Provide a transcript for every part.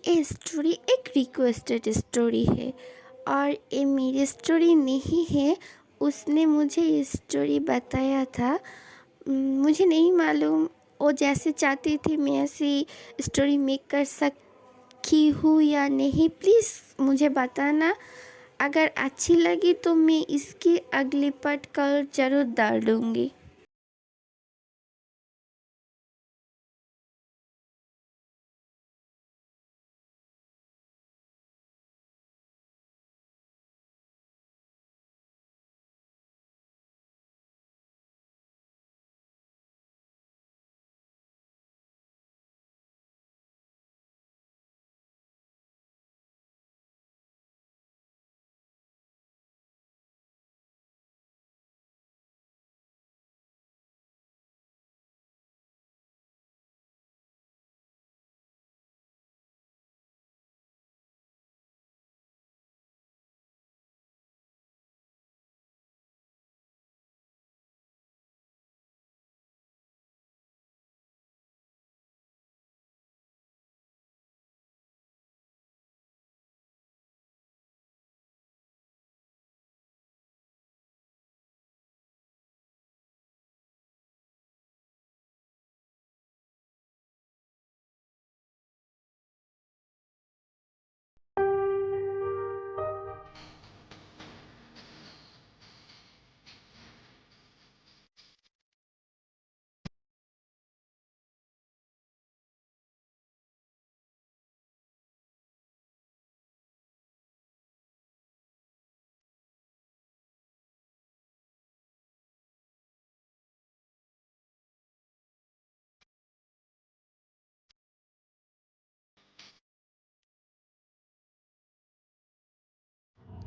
ये स्टोरी एक requested story है और ये मेरी स्टोरी नहीं है। उसने मुझे ये स्टोरी बताया था। मुझे नहीं मालूम वो जैसे चाहती थी मैं ऐसी स्टोरी मेक कर सकी हूँ या नहीं। प्लीज़ मुझे बताना। अगर अच्छी लगी तो मैं इसकी अगली पार्ट कल ज़रूर डाल दूँगी।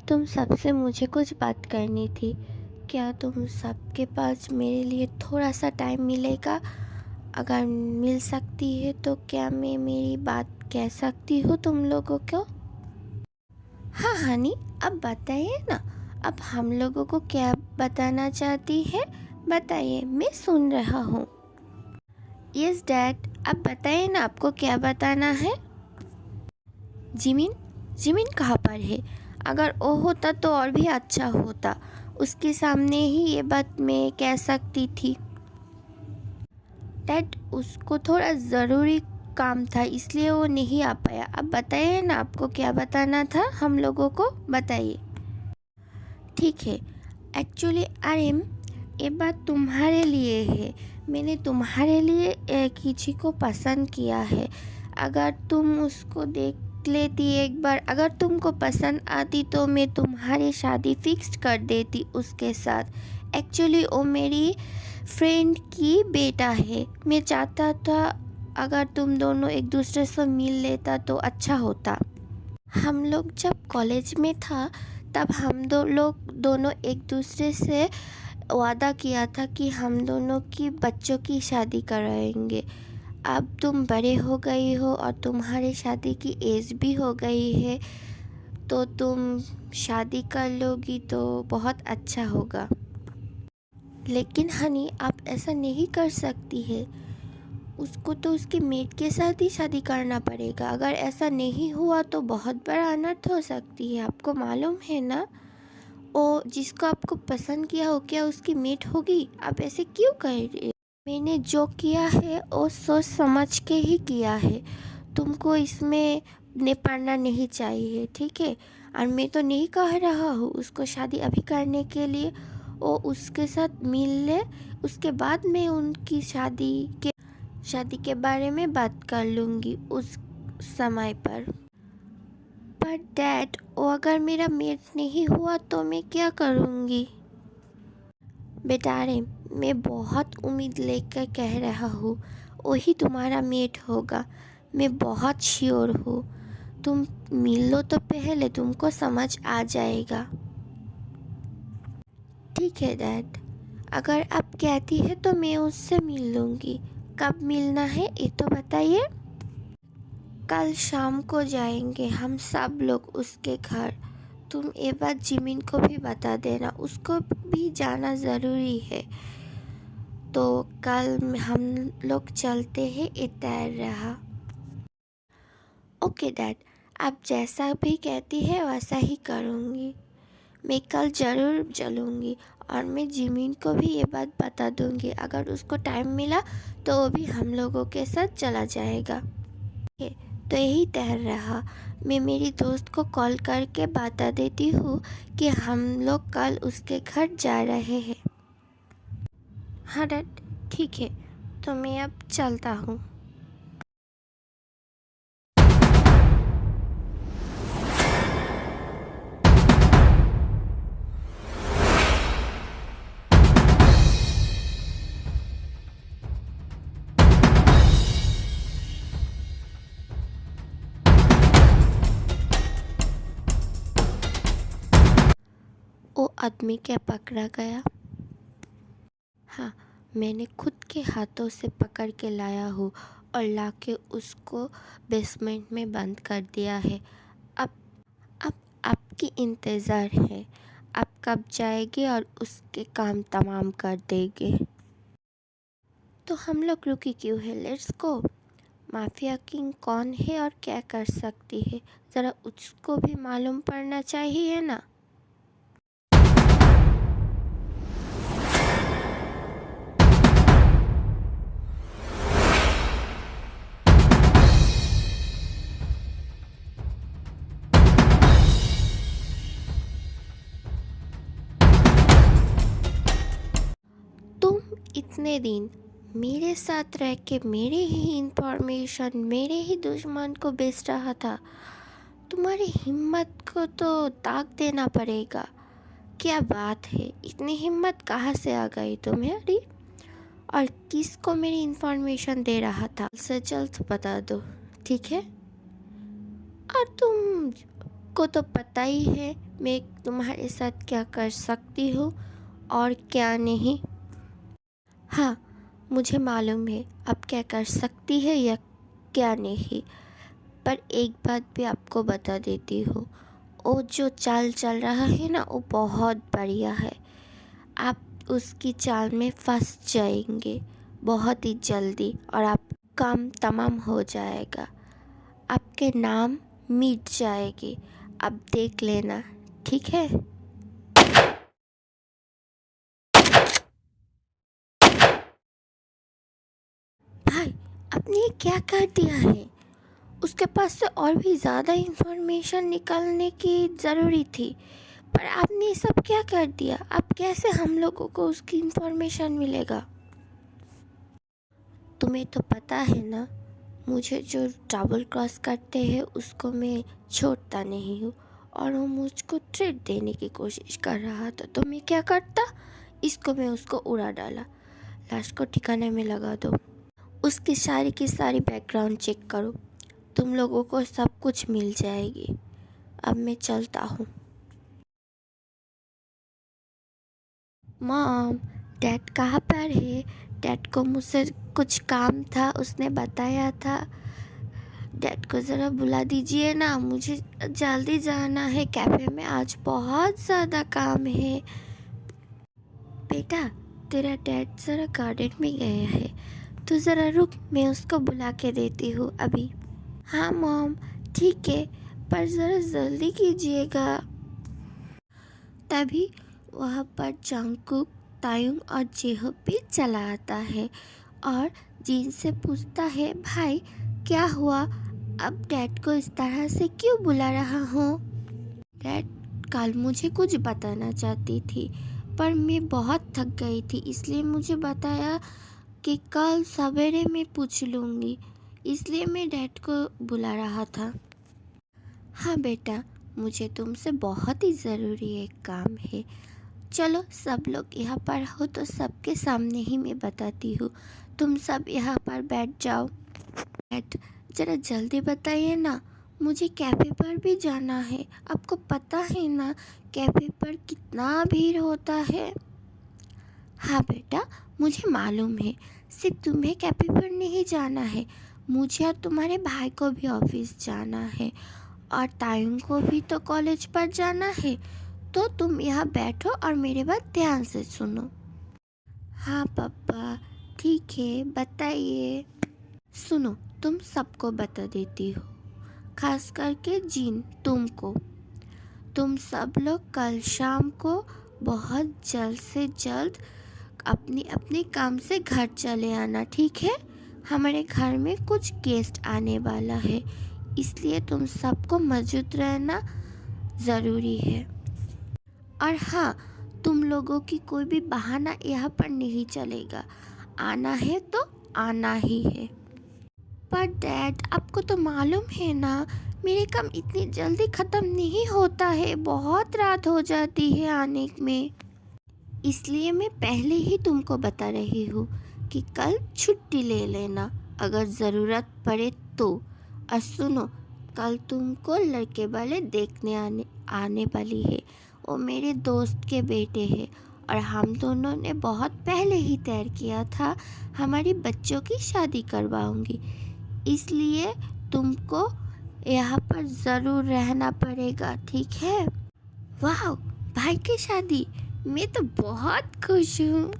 तुम सबसे मुझे कुछ बात करनी थी। क्या तुम सबके पास मेरे लिए थोड़ा सा टाइम मिलेगा? अगर मिल सकती है तो क्या मैं मेरी बात कह सकती हूँ तुम लोगों को? हाँ हनी, अब बताइए ना। अब हम लोगों को क्या बताना चाहती है? बताइए, मैं सुन रहा हूँ। यस डैड, अब बताइए ना आपको क्या बताना है। जिमिन, जिमिन कहाँ पर है? अगर वो होता तो और भी अच्छा होता। उसके सामने ही ये बात मैं कह सकती थी। डैड, उसको थोड़ा ज़रूरी काम था इसलिए वो नहीं आ पाया। अब बताइए ना आपको क्या बताना था हम लोगों को, बताइए। ठीक है, एक्चुअली आर्यन, ये बात तुम्हारे लिए है। मैंने तुम्हारे लिए किसी को पसंद किया है। अगर तुम उसको देख लेती एक बार, अगर तुमको पसंद आती तो मैं तुम्हारी शादी फिक्स कर देती उसके साथ। एक्चुअली वो मेरी फ्रेंड की बेटा है। मैं चाहता था अगर तुम दोनों एक दूसरे से मिल लेता तो अच्छा होता। हम लोग जब कॉलेज में था तब हम लोग दोनों एक दूसरे से वादा किया था कि हम दोनों की बच्चों की शादी कराएंगे। अब तुम बड़े हो गई हो और तुम्हारी शादी की एज भी हो गई है, तो तुम शादी कर लोगी तो बहुत अच्छा होगा। लेकिन हनी, आप ऐसा नहीं कर सकती है। उसको तो उसके मेट के साथ ही शादी करना पड़ेगा। अगर ऐसा नहीं हुआ तो बहुत बड़ा अनर्थ हो सकती है। आपको मालूम है ना, वो जिसको आपको पसंद किया हो क्या उसकी मेट होगी? आप ऐसे क्यों कर रहे हो? मैंने जो किया है वो सोच समझ के ही किया है। तुमको इसमें ने पड़ना नहीं चाहिए, ठीक है? और मैं तो नहीं कह रहा हूँ उसको शादी अभी करने के लिए। वो उसके साथ मिल ले, उसके बाद मैं उनकी शादी के बारे में बात कर लूँगी उस समय पर डैड, वो अगर मेरा मेट नहीं हुआ तो मैं क्या करूँगी? बेटा रे, मैं बहुत उम्मीद लेकर कह रहा हूँ, वही तुम्हारा मेट होगा। मैं बहुत श्योर हूँ। तुम मिल लो तो पहले तुमको समझ आ जाएगा। ठीक है डैड, अगर आप कहती है तो मैं उससे मिल लूँगी। कब मिलना है ये तो बताइए। कल शाम को जाएंगे हम सब लोग उसके घर। तुम ये बात जिमिन को भी बता देना, उसको भी जाना ज़रूरी है। तो कल हम लोग चलते हैं, ये तय रहा। ओके डैड, आप जैसा भी कहती है वैसा ही करूँगी। मैं कल ज़रूर चलूँगी और मैं जिमिन को भी ये बात बता दूँगी। अगर उसको टाइम मिला तो वो भी हम लोगों के साथ चला जाएगा। तो यही तय रहा। मैं मेरी दोस्त को कॉल करके बता देती हूँ कि हम लोग कल उसके घर जा रहे हैं। हाँ डैड, ठीक है, तो मैं अब चलता हूँ। वो आदमी क्या पकड़ा गया? हाँ, मैंने खुद के हाथों से पकड़ के लाया हूँ और लाके उसको बेसमेंट में बंद कर दिया है। अब अब आपकी इंतज़ार है। आप कब जाएंगे और उसके काम तमाम कर देंगे? तो हम लोग रुकी क्यों है? Let's go. माफिया किंग कौन है और क्या कर सकती है, ज़रा उसको भी मालूम पड़ना चाहिए ना। तुम इतने दिन मेरे साथ रह के मेरे ही इंफॉर्मेशन मेरे ही दुश्मन को बेच रहा था। तुम्हारी हिम्मत को तो दाग देना पड़ेगा। क्या बात है, इतनी हिम्मत कहाँ से आ गई तुम्हारी? और किसको मेरी इंफॉर्मेशन दे रहा था? से जल्द बता दो, ठीक है? और तुम को तो पता ही है मैं तुम्हारे साथ क्या कर सकती हूँ और क्या नहीं। हाँ, मुझे मालूम है आप क्या कर सकती है या क्या नहीं। पर एक बात भी आपको बता देती हूँ, वो जो चाल चल रहा है ना, वो बहुत बढ़िया है। आप उसकी चाल में फंस जाएंगे बहुत ही जल्दी और आप काम तमाम हो जाएगा। आपके नाम मिट जाएगी। आप देख लेना, ठीक है? भाई, आपने ये क्या कर दिया है? उसके पास से और भी ज़्यादा इंफॉर्मेशन निकालने की ज़रूरी थी, पर आपने ये सब क्या कर दिया? अब कैसे हम लोगों को उसकी इंफॉर्मेशन मिलेगा? तुम्हें तो पता है ना, मुझे जो डबल क्रॉस करते हैं उसको मैं छोड़ता नहीं हूँ। और वो मुझको ट्रीट देने की कोशिश कर रहा था, तो मैं क्या करता? इसको मैं उसको उड़ा डाला। लाश को ठिकाने में लगा दो। उसकी सारी की सारी बैकग्राउंड चेक करो। तुम लोगों को सब कुछ मिल जाएगी। अब मैं चलता हूँ। मॉम, डैड कहाँ पर है? डैड को मुझसे कुछ काम था, उसने बताया था। डैड को ज़रा बुला दीजिए ना, मुझे जल्दी जाना है कैफ़े में, आज बहुत ज़्यादा काम है। बेटा, तेरा डैड ज़रा गार्डन में गया है, तू ज़रा रुक, मैं उसको बुला के देती हूँ अभी। हाँ मॉम, ठीक है, पर ज़रा जल्दी कीजिएगा। तभी वहाँ पर जंगकुक, तायुंग और जेहोप भी चला आता है और जिन से पूछता है, भाई क्या हुआ, अब डैड को इस तरह से क्यों बुला रहा हूँ? डैड कल मुझे कुछ बताना चाहती थी, पर मैं बहुत थक गई थी, इसलिए मुझे बताया कि कल सवेरे मैं पूछ लूँगी, इसलिए मैं डैड को बुला रहा था। हाँ बेटा, मुझे तुमसे बहुत ही ज़रूरी एक काम है। चलो सब लोग यहाँ पर हो तो सबके सामने ही मैं बताती हूँ। तुम सब यहाँ पर बैठ जाओ। डैड, ज़रा जल्दी बताइए ना, मुझे कैफ़े पर भी जाना है। आपको पता है ना कैफ़े पर कितना भीड़ होता है। हाँ बेटा, मुझे मालूम है, सिर्फ तुम्हें कैफ़े पर नहीं जाना है, मुझे और तुम्हारे भाई को भी ऑफिस जाना है और तायुंग को भी तो कॉलेज पर जाना है। तो तुम यहाँ बैठो और मेरे बात ध्यान से सुनो। हाँ पापा, ठीक है, बताइए। सुनो, तुम सबको बता देती हो, खास करके जीन तुमको। तुम सब लोग कल शाम को बहुत जल्द से जल्द अपनी अपनी काम से घर चले आना, ठीक है? हमारे घर में कुछ गेस्ट आने वाला है, इसलिए तुम सबको मौजूद रहना ज़रूरी है। और हाँ, तुम लोगों की कोई भी बहाना यहाँ पर नहीं चलेगा। आना है तो आना ही है। पर डैड, आपको तो मालूम है ना, मेरे काम इतनी जल्दी ख़त्म नहीं होता है, बहुत रात हो जाती है आने में। इसलिए मैं पहले ही तुमको बता रही हूँ कि कल छुट्टी ले लेना अगर ज़रूरत पड़े तो। और सुनो, कल तुमको लड़के वाले देखने आने वाली है। वो मेरे दोस्त के बेटे हैं और हम दोनों ने बहुत पहले ही तय किया था हमारी बच्चों की शादी करवाऊंगी, इसलिए तुमको यहाँ पर ज़रूर रहना पड़ेगा, ठीक है? वाह, भाई की शादी, मैं तो बहुत खुश हूँ।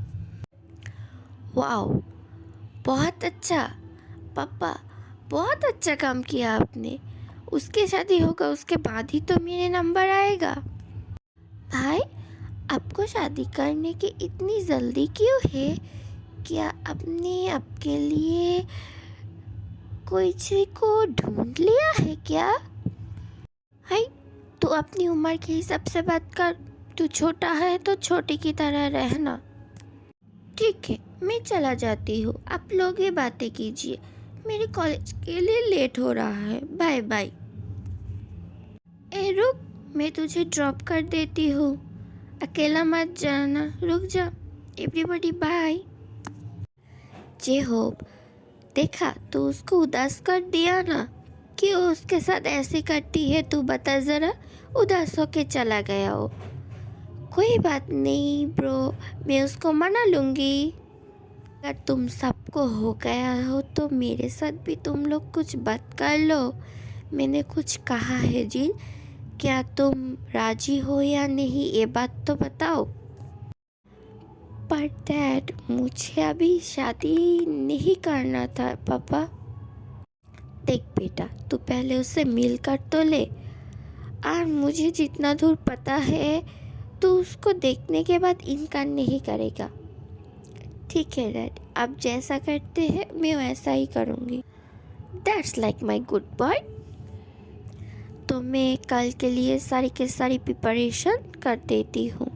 वाह, बहुत अच्छा पापा, बहुत अच्छा काम किया आपने। उसकी शादी होगा उसके बाद ही तो मेरे नंबर आएगा। भाई, आपको शादी करने की इतनी जल्दी क्यों है? क्या आपने आपके लिए कोई चीज को ढूंढ लिया है क्या? हाय, तू अपनी उम्र के हिसाब से बात कर। तू छोटा है तो छोटे की तरह रहना। ठीक है, मैं चला जाती हूँ, आप लोग ये बातें कीजिए। मेरे कॉलेज के लिए लेट हो रहा है। Bye bye. ए रुक, मैं तुझे ड्रॉप कर देती हूँ, अकेला मत जाना। रुक जा। Everybody bye. जे होप, देखा तो उसको उदास कर दिया ना। क्यों उसके साथ ऐसे करती है तू, बता ज़रा। उदास होके चला गया वो। कोई बात नहीं ब्रो, मैं उसको मना लूँगी। अगर तुम सबको हो गया हो तो मेरे साथ भी तुम लोग कुछ बात कर लो। मैंने कुछ कहा है जी, क्या तुम राजी हो या नहीं, ये बात तो बताओ। पर डैड, मुझे अभी शादी नहीं करना था पापा। देख बेटा, तू पहले उससे मिल कर तो ले। और मुझे जितना दूर पता है तू उसको देखने के बाद इनकार नहीं करेगा। ठीक है डैड, आप जैसा करते हैं मैं वैसा ही करूँगी। That's like my good boy. तो मैं कल के लिए सारी के सारी प्रिपरेशन कर देती हूँ।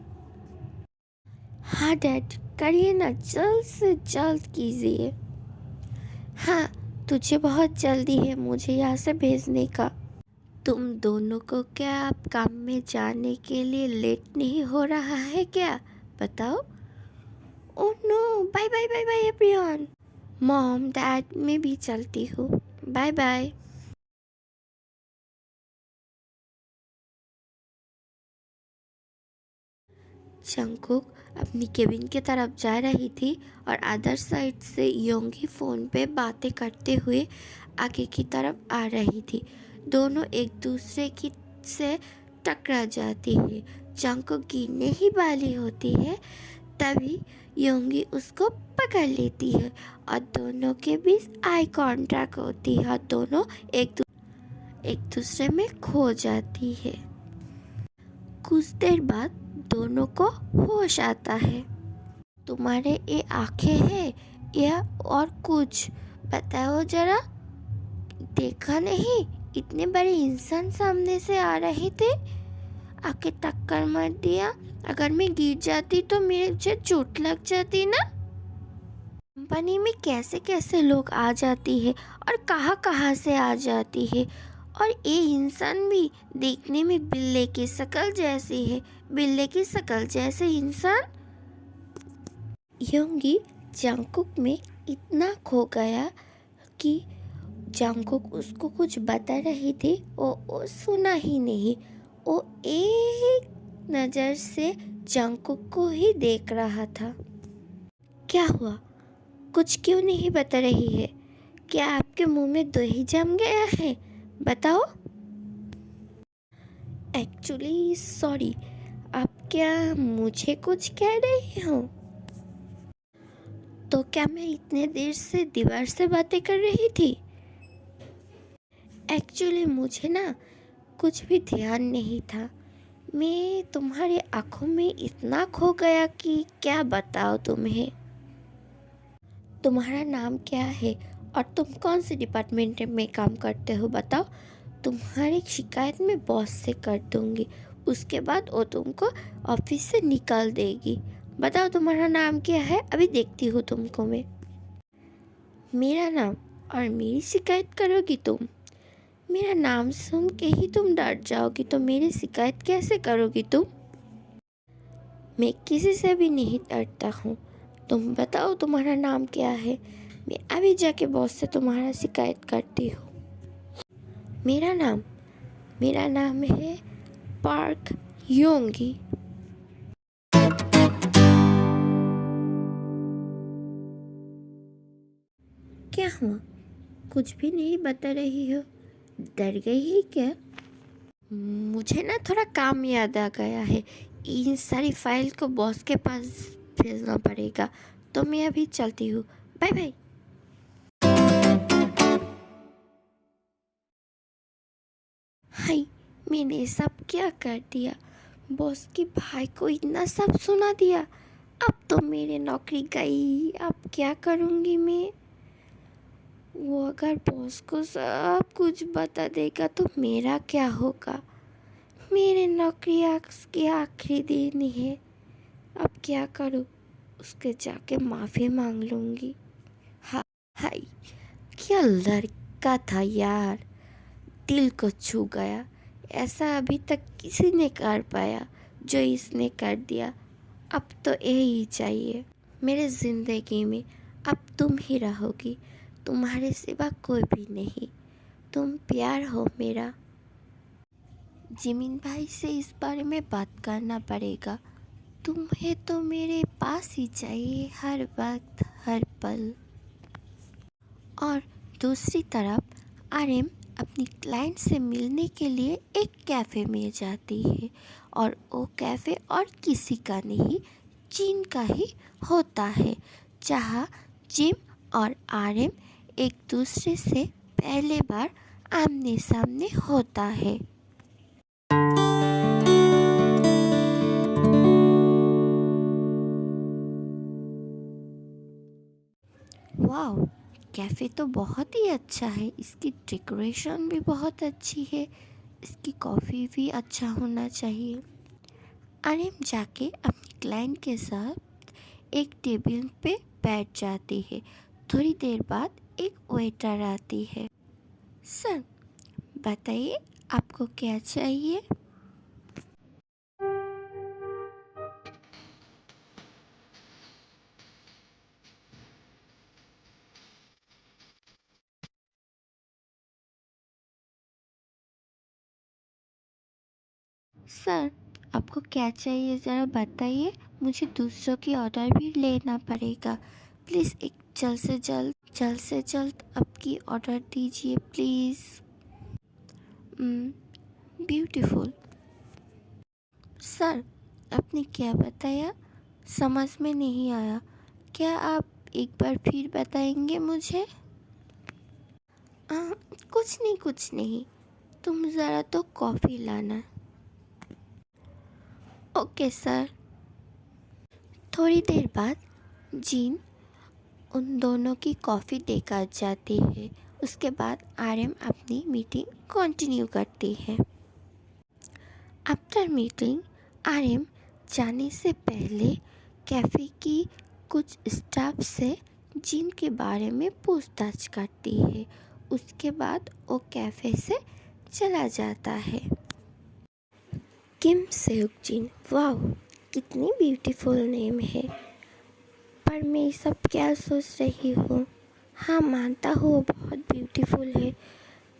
हाँ डैड, करिए ना, जल्द से जल्द कीजिए। हाँ, तुझे बहुत जल्दी है मुझे यहाँ से भेजने का। तुम दोनों को क्या आप काम में जाने के लिए लेट नहीं हो रहा है क्या, बताओ? Oh no, bye bye bye bye everyone. Mom dad, मैं भी चलती हूँ। Bye bye. जंगकुक अपनी केबिन की तरफ जा रही थी और अदर साइड से योंगी फ़ोन पे बातें करते हुए आगे की तरफ आ रही थी। दोनों एक दूसरे की से टकरा जाती है। जंगकुक गिरने ही वाली होती है, तभी योंगी उसको पकड़ लेती है और दोनों के बीच आई कांटेक्ट होती है और दोनों एक दूसरे में खो जाती है। कुछ देर बाद दोनों को होश आता है। तुम्हारे ये आंखें हैं या और कुछ, बताओ जरा। देखा नहीं, इतने बड़े इंसान सामने से आ रहे थे, आके टक्कर मार दिया। अगर मैं गिर जाती तो मुझे चोट लग जाती ना। कंपनी में कैसे कैसे लोग आ जाती है और कहाँ कहाँ से आ जाती है, और ये इंसान भी देखने में बिल्ली की शक्ल जैसी है। बिल्ली की शक्ल जैसे इंसान। योंगी जंगकुक में इतना खो गया कि जंगकुक उसको कुछ बता रही थी, वो सुना ही नहीं। वो एक नज़र से जंगकुक को ही देख रहा था। क्या हुआ, कुछ क्यों नहीं बता रही है? क्या आपके मुंह में दही जम गया है, बताओ। एक्चुअली सॉरी, आप क्या मुझे कुछ कह रही हो? तो क्या मैं इतने देर से दीवार से बातें कर रही थी? एक्चुअली मुझे ना कुछ भी ध्यान नहीं था। मैं तुम्हारी आंखों में इतना खो गया कि क्या बताओ तुम्हें। तुम्हारा नाम क्या है और तुम कौन से डिपार्टमेंट में काम करते हो बताओ। तुम्हारी शिकायत मैं बॉस से कर दूंगी, उसके बाद वो तुमको ऑफिस से निकाल देगी। बताओ तुम्हारा नाम क्या है, अभी देखती हूँ तुमको मैं। मेरा नाम और मेरी शिकायत करोगी तुम? मेरा नाम सुन के ही तुम डर जाओगी तो मेरी शिकायत कैसे करोगी तुम? मैं किसी से भी नहीं डरता हूँ। तुम बताओ तुम्हारा नाम क्या है, मैं अभी जाके बॉस से तुम्हारा शिकायत करती हूँ। मेरा नाम है पार्क योंगी। क्या हुआ, कुछ भी नहीं बता रही हो? डर गई है क्या? मुझे ना थोड़ा काम याद आ गया है। इन सारी फाइल को बॉस के पास भेजना पड़ेगा, तो मैं अभी चलती हूँ। Bye bye. हाय, मैंने सब क्या कर दिया? बॉस के भाई को इतना सब सुना दिया। अब तो मेरी नौकरी गई, अब क्या करूँगी मैं? वो अगर बॉस को सब कुछ बता देगा तो मेरा क्या होगा? मेरी नौकरी आज की आखिरी दिन है। अब क्या करूँ? उसके जाके माफ़ी मांग लूँगी। हाँ, हाय, क्या लड़का था यार, दिल को छू गया। ऐसा अभी तक किसी ने कर पाया जो इसने कर दिया। अब तो यही चाहिए मेरे ज़िंदगी में। अब तुम ही रहोगी, तुम्हारे सिवा कोई भी नहीं। तुम प्यार हो मेरा। जिमिन भाई से इस बारे में बात करना पड़ेगा। तुम्हें तो मेरे पास ही चाहिए हर वक्त हर पल। और दूसरी तरफ आरएम अपनी क्लाइंट से मिलने के लिए एक कैफ़े में जाती है, और वो कैफ़े और किसी का नहीं, जिन का ही होता है, जहाँ जिम और आरएम एक दूसरे से पहले बार आमने सामने होता है। वाह, कैफ़े तो बहुत ही अच्छा है। इसकी डेकोरेशन भी बहुत अच्छी है। इसकी कॉफ़ी भी अच्छा होना चाहिए। आरएम जाके अपनी क्लाइंट के साथ एक टेबल पे बैठ जाती है। थोड़ी देर बाद एक वेटर आती है। सर, बताइए आपको क्या चाहिए? सर, आपको क्या चाहिए ज़रा बताइए, मुझे दूसरों की ऑर्डर भी लेना पड़ेगा। प्लीज़ एक जल्द से जल्द आपकी ऑर्डर दीजिए प्लीज़। ब्यूटीफुल। सर, आपने क्या बताया? समझ में नहीं आया। क्या आप एक बार फिर बताएंगे मुझे? कुछ नहीं, तुम ज़रा तो कॉफ़ी लाना। Okay sir. थोड़ी देर बाद जीन उन दोनों की कॉफ़ी देकर जाती है। उसके बाद आरएम अपनी मीटिंग कंटिन्यू करती है। आफ्टर मीटिंग आरएम जाने से पहले कैफ़े की कुछ स्टाफ से जिन के बारे में पूछताछ करती है। उसके बाद वो कैफ़े से चला जाता है। किम सेओक जिन, वाह, कितनी ब्यूटीफुल नेम है। पर मैं सब क्या सोच रही हूँ? हाँ, मानता हूँ वो बहुत ब्यूटीफुल है,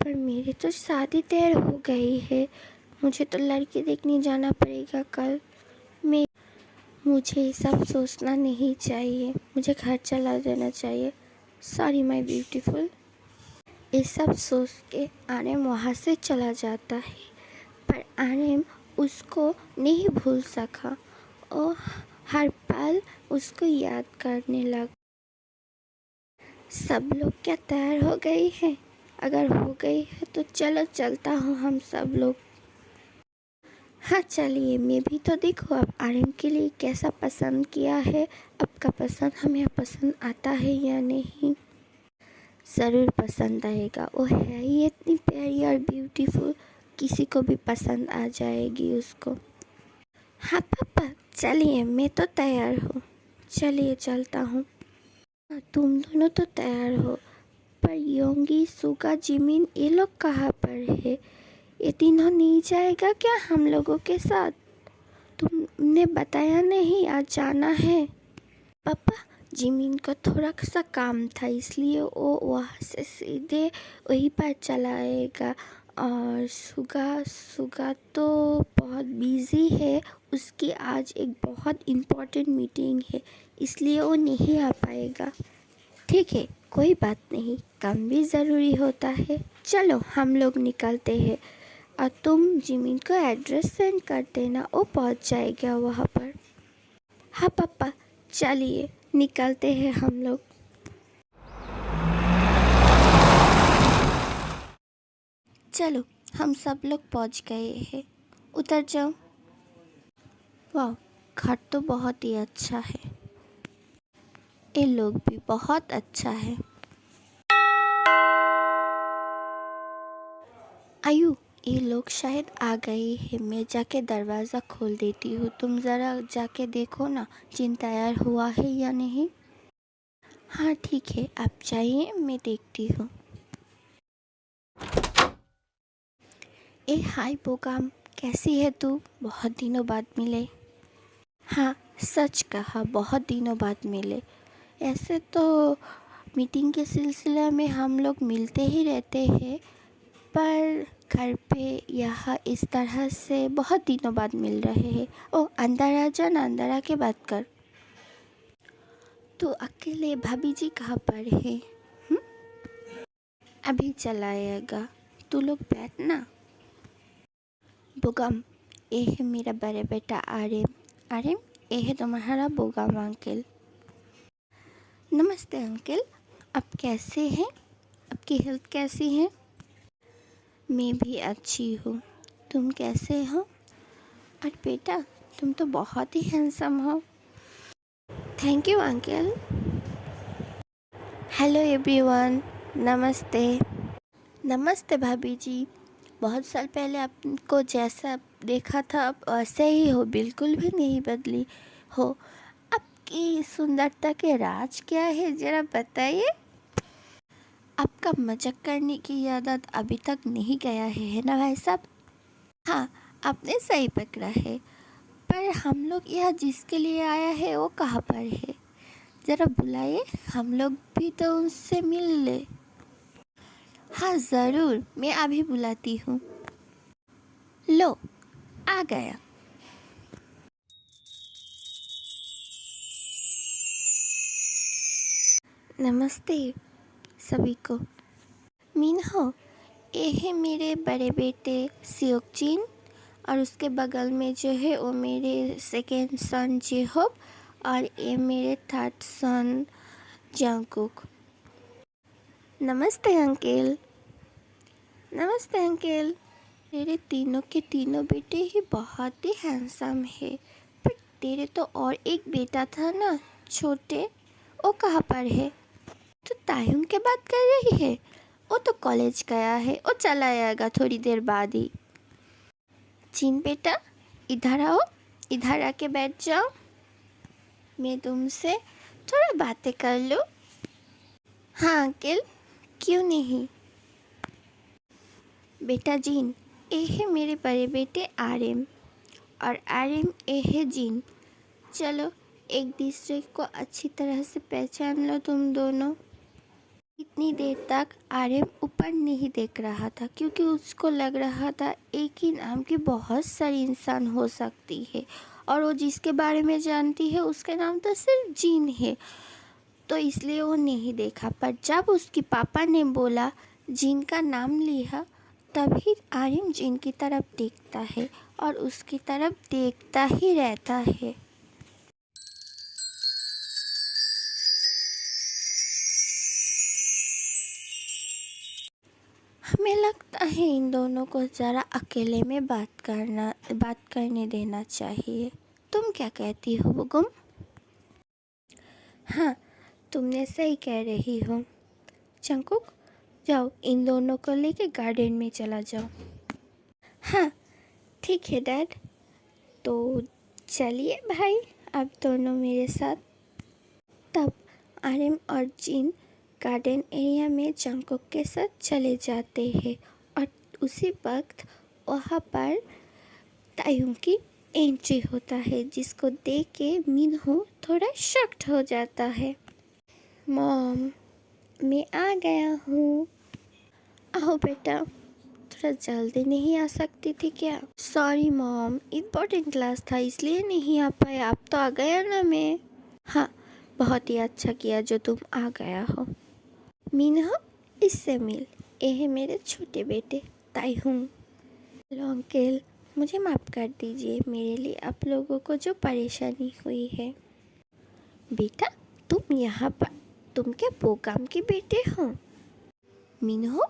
पर मेरी तो शादी तय हो गई है। मुझे तो लड़की देखने जाना पड़ेगा कल। मुझे ये सब सोचना नहीं चाहिए, मुझे घर चला जाना चाहिए। Sorry my beautiful. ये सब सोच के आरएम वहाँ से चला जाता है, पर आरएम उसको नहीं भूल सका और हर पल उसको याद करने लगा। सब लोग क्या तैयार हो गए हैं? अगर हो गई है तो चलो चलता हूँ हम सब लोग। हाँ चलिए, मैं भी तो देखो अब आर्यन के लिए कैसा पसंद किया है। आपका पसंद हमें पसंद आता है या नहीं? ज़रूर पसंद आएगा, वो है ही इतनी प्यारी और ब्यूटीफुल, किसी को भी पसंद आ जाएगी उसको। हाँ पापा चलिए, मैं तो तैयार हूँ, चलिए चलता हूँ। हाँ, तुम दोनों तो तैयार हो, पर योंगी, सुगा, जिमिन ये लोग कहाँ पर है? ये तीनों नहीं जाएगा क्या हम लोगों के साथ? तुमने बताया नहीं आज जाना है। पापा जिमिन को थोड़ा सा काम था, इसलिए वो वहाँ से सीधे वहीं पर चला आएगा। और सुगा सुगा तो बहुत बिज़ी है, उसकी आज एक बहुत इम्पोर्टेंट मीटिंग है, इसलिए वो नहीं आ पाएगा। ठीक है, कोई बात नहीं, काम भी ज़रूरी होता है। चलो हम लोग निकलते हैं, और तुम जिमिन को एड्रेस सेंड कर देना, वो पहुंच जाएगा वहाँ पर। हाँ पापा चलिए निकलते हैं हम लोग। चलो हम सब लोग पहुंच गए हैं, उतर जाओ। वाह, घर तो बहुत ही अच्छा है, ये लोग भी बहुत अच्छा है। आयु, ये लोग शायद आ गए हैं, मैं जाके दरवाज़ा खोल देती हूँ, तुम ज़रा जाके देखो ना जिन तैयार हुआ है या नहीं। हाँ ठीक है, आप जाइए, मैं देखती हूँ। ए हाय बोगाम, कैसी है तू? बहुत दिनों बाद मिले। हाँ सच कहा, बहुत दिनों बाद मिले। ऐसे तो मीटिंग के सिलसिले में हम लोग मिलते ही रहते हैं, पर घर पे यहाँ इस तरह से बहुत दिनों बाद मिल रहे हैं। ओ अंदर आ जा ना, अंदर आके बात कर। तू अकेले, भाभी जी कहाँ पर है? अभी चला आएगा, तू लोग बैठ ना। बोगम, ये है मेरा बड़े बेटा आर्यन। आर्यन, ये है तुम्हारा बोगम अंकल। नमस्ते अंकल, आप कैसे हैं? आपकी हेल्थ कैसी है? मैं भी अच्छी हूँ, तुम कैसे हो? और बेटा तुम तो बहुत ही हैंडसम हो। Thank you uncle. Hello everyone, नमस्ते। नमस्ते भाभी जी, बहुत साल पहले आपको जैसा देखा था आप वैसे ही हो, बिल्कुल भी नहीं बदली हो। आपकी सुंदरता के राज क्या है, ज़रा बताइए। आपका मजाक करने की आदत अभी तक नहीं गया है ना भाई साहब? हाँ, आपने सही पकड़ा है, पर हम लोग यहाँ जिसके लिए आया है वो कहाँ पर है? ज़रा बुलाइए, हम लोग भी तो उनसे मिल ले। हाँ ज़रूर, मैं अभी बुलाती हूँ। लो, आ गया। नमस्ते सभी को। मिनहो, ये है मेरे बड़े बेटे सियोकजिन, और उसके बगल में जो है वो मेरे सेकेंड सन जेहोब, और ये मेरे थर्ड सन जंगकुक। नमस्ते अंकल। नमस्ते अंकल। तेरे तीनों के तीनों बेटे ही बहुत ही हैंडसम है, पर तेरे तो और एक बेटा था ना छोटे, वो कहाँ पर है? तो तायुन के बात कर रही है? वो तो कॉलेज गया है, वो चला आएगा थोड़ी देर बाद ही। चीन बेटा इधर आओ, इधर आके बैठ जाओ, मैं तुमसे थोड़ा बातें कर लूँ। हाँ अंकल, क्यों नहीं। बेटा जीन, ये है मेरे बड़े बेटे आर्यन, और आर्यन ये है जीन। चलो एक दूसरे को अच्छी तरह से पहचान लो तुम दोनों। इतनी देर तक आर्यन ऊपर नहीं देख रहा था, क्योंकि उसको लग रहा था एक ही नाम की बहुत सारी इंसान हो सकती है, और वो जिसके बारे में जानती है उसका नाम तो सिर्फ जीन है, तो इसलिए वो नहीं देखा। पर जब उसके पापा ने बोला, जीन का नाम लिया, तभी आर्यन जीन की तरफ देखता है और उसकी तरफ देखता ही रहता है। हमें लगता है इन दोनों को ज़रा अकेले में बात करने देना चाहिए। तुम क्या कहती हो बुगुम? हाँ, तुमने सही कह रही हो। जंगकुक, जाओ इन दोनों को लेके गार्डन में चला जाओ। हाँ ठीक है डैड। तो चलिए भाई, आप दोनों मेरे साथ। तब आर्यन और जिन गार्डन एरिया में जंगकुक के साथ चले जाते हैं और उसी वक्त वहाँ पर तायुंग की एंट्री होता है, जिसको देख के मिनहो थोड़ा शॉक्ड हो जाता है। मॉम, मैं आ गया हूँ। आओ बेटा, थोड़ा जल्दी नहीं आ सकती थी क्या? सॉरी मॉम, इम्पोर्टेंट क्लास था इसलिए नहीं आ पाया। अब तो आ गया ना मैं। हाँ, बहुत ही अच्छा किया जो तुम आ गया हो। मिनहो, इससे मिल। ये है मेरे छोटे बेटे ताइहुंग। हेलो अंकल, मुझे माफ़ कर दीजिए मेरे लिए आप लोगों को जो परेशानी हुई है। बेटा, तुम यहाँ पर, तुम क्या बोकाम के बेटे हो? मिनहो,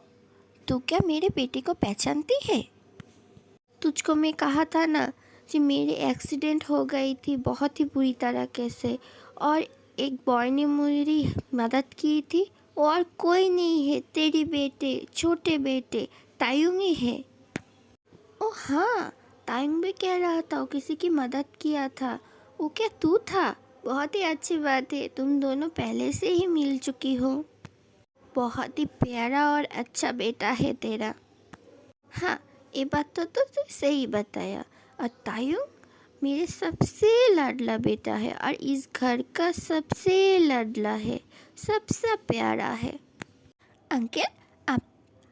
तू क्या मेरे बेटे को पहचानती है? तुझको मैं कहा था ना कि मेरे एक्सीडेंट हो गई थी बहुत ही बुरी तरीके से, और एक बॉय ने मेरी मदद की थी, और कोई नहीं है, तेरी बेटे, छोटे बेटे तायुंग ही है। ओ हाँ, तायुंग भी कह रहा था वो किसी की मदद किया था। वो क्या तू था? बहुत ही अच्छी बात है, तुम दोनों पहले से ही मिल चुकी हो। बहुत ही प्यारा और अच्छा बेटा है तेरा। हाँ, ये बात तो तू सही बताया। और तायुंग मेरे सबसे लाडला बेटा है और इस घर का सबसे लाडला है, सबसे प्यारा है। अंकल,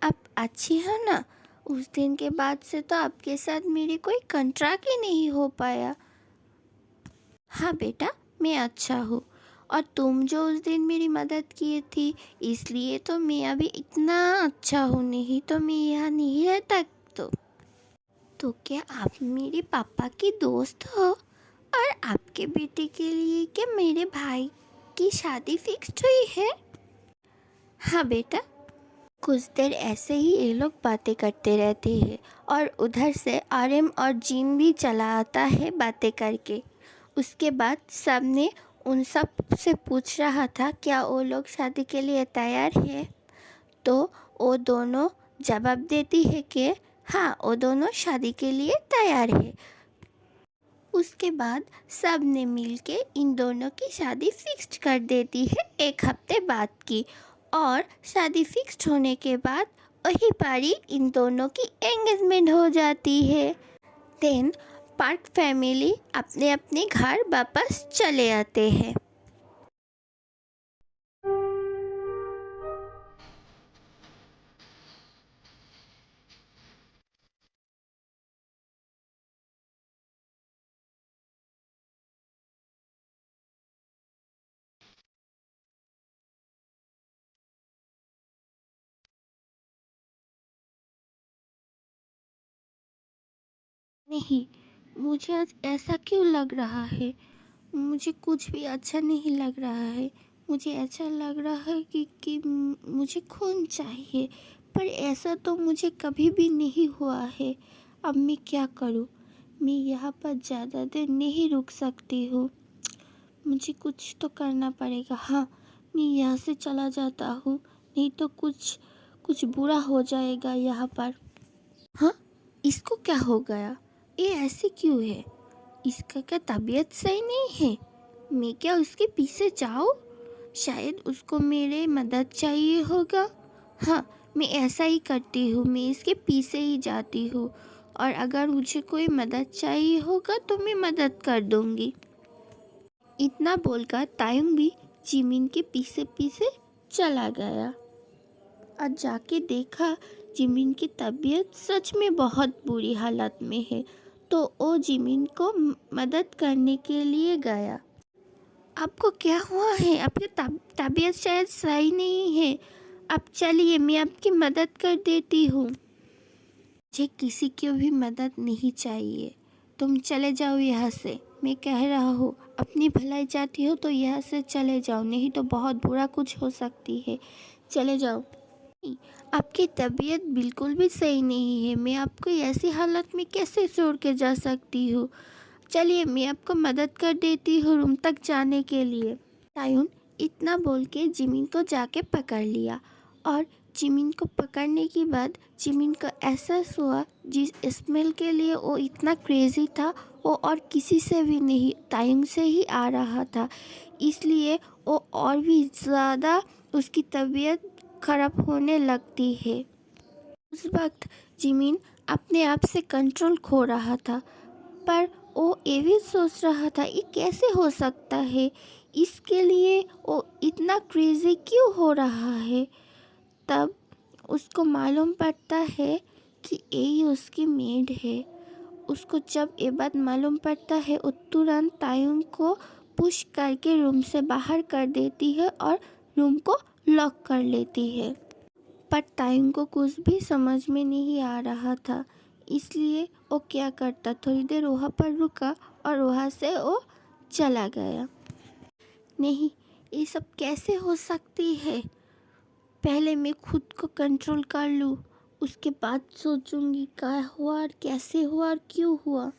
आप अच्छी हो ना? उस दिन के बाद से तो आपके साथ मेरी कोई कंट्रैक्ट ही नहीं हो पाया। हाँ बेटा, मैं अच्छा हूँ, और तुम जो उस दिन मेरी मदद की थी इसलिए तो मैं अभी इतना अच्छा हूँ, नहीं तो मैं यहाँ नहीं रहता। तो क्या आप मेरे पापा की दोस्त हो? और आपके बेटे के लिए क्या मेरे भाई की शादी फिक्स्ड हुई है? हाँ बेटा। कुछ देर ऐसे ही ये लोग बातें करते रहते हैं और उधर से आर्यन और जिन भी चला आता है बातें करके। उसके बाद सब ने उन सब से पूछ रहा था क्या वो लोग शादी के लिए तैयार है, तो वो दोनों जवाब देती है कि हाँ, वो दोनों शादी के लिए तैयार है। उसके बाद सब ने मिलके इन दोनों की शादी फिक्स्ड कर देती है एक हफ्ते बाद की, और शादी फिक्स्ड होने के बाद वही पारी इन दोनों की एंगेजमेंट हो जाती है। देन पार्क फैमिली अपने अपने घर वापस चले आते हैं। नहीं, मुझे आज ऐसा क्यों लग रहा है? मुझे कुछ भी अच्छा नहीं लग रहा है। मुझे ऐसा लग रहा है कि मुझे खून चाहिए, पर ऐसा तो मुझे कभी भी नहीं हुआ है। अब मैं क्या करूं? मैं यहाँ पर ज़्यादा देर नहीं रुक सकती हूँ। मुझे कुछ तो करना पड़ेगा। हाँ, मैं यहाँ से चला जाता हूँ, नहीं तो कुछ कुछ बुरा हो जाएगा यहाँ पर। हाँ, इसको क्या हो गया? ये ऐसे क्यों है? इसका क्या तबीयत सही नहीं है? मैं क्या उसके पीछे जाऊँ? शायद उसको मेरे मदद चाहिए होगा। हाँ, मैं ऐसा ही करती हूँ, मैं इसके पीछे ही जाती हूँ, और अगर मुझे कोई मदद चाहिए होगा तो मैं मदद कर दूँगी। इतना बोलकर तायुंग भी जिमिन के पीछे पीछे चला गया और जाके देखा जिमिन की तबीयत सच में बहुत बुरी हालत में है, तो वो जिमिन को मदद करने के लिए गया। आपको क्या हुआ है? आपकी तबीयत शायद सही नहीं है। आप चलिए, मैं आपकी मदद कर देती हूँ। मुझे किसी की भी मदद नहीं चाहिए, तुम चले जाओ यहाँ से। मैं कह रहा हूँ, अपनी भलाई चाहती हो तो यहाँ से चले जाओ, नहीं तो बहुत बुरा कुछ हो सकती है। चले जाओ। नहीं, आपकी तबीयत बिल्कुल भी सही नहीं है। मैं आपको ऐसी हालत में कैसे छोड़ के जा सकती हूँ। चलिए मैं आपको मदद कर देती हूँ रूम तक जाने के लिए। तायुन इतना बोल के जिमिन को जाके पकड़ लिया और जिमिन को पकड़ने के बाद जिमिन को एहसास हुआ जिस स्मेल के लिए वो इतना क्रेज़ी था वो और किसी से भी नहीं, तायुन से ही आ रहा था। इसलिए वो और भी ज़्यादा उसकी तबीयत खराब होने लगती है। उस वक्त जिमिन अपने आप से कंट्रोल खो रहा था, पर वो ये भी सोच रहा था ये कैसे हो सकता है, इसके लिए वो इतना क्रेज़ी क्यों हो रहा है। तब उसको मालूम पड़ता है कि यही उसकी मेड है। उसको जब ये बात मालूम पड़ता है वो तुरंत तायुन को पुश करके रूम से बाहर कर देती है और रूम को लॉक कर लेती है। पर तायुन को कुछ भी समझ में नहीं आ रहा था, इसलिए वो क्या करता, थोड़ी देर वहाँ पर रुका और वहाँ से वो चला गया। नहीं, ये सब कैसे हो सकती है। पहले मैं खुद को कंट्रोल कर लूँ, उसके बाद सोचूंगी क्या हुआ और कैसे हुआ और क्यों हुआ।